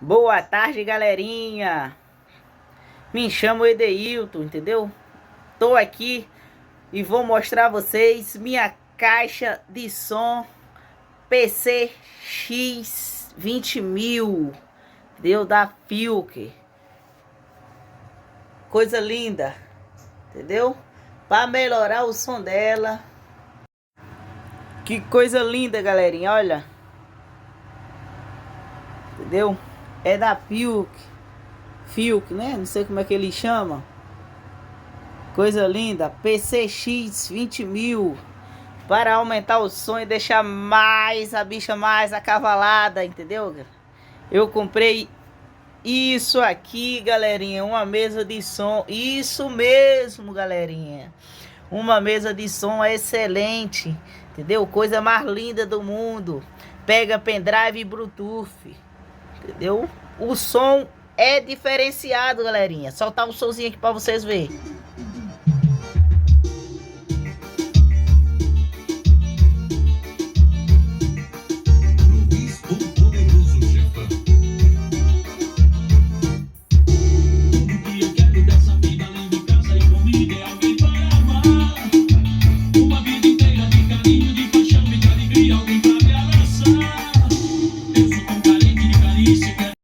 Boa tarde, galerinha. Me chamo Edeilton, entendeu? Tô aqui e vou mostrar a vocês minha caixa de som PCX 20.000, entendeu? Da Filk. Coisa linda, entendeu? Para melhorar o som dela. Que coisa linda, galerinha, olha. Entendeu? É da Filk. Filk, né? Não sei como é que ele chama. Coisa linda, PCX 20.000 para aumentar o som e deixar mais a bicha mais acavalada, entendeu? Eu comprei isso aqui, galerinha, uma mesa de som, isso mesmo, galerinha. Uma mesa de som excelente, entendeu? Coisa mais linda do mundo. Pega pendrive e Bluetooth, entendeu? O som é diferenciado, galerinha. Soltar um somzinho aqui para vocês verem.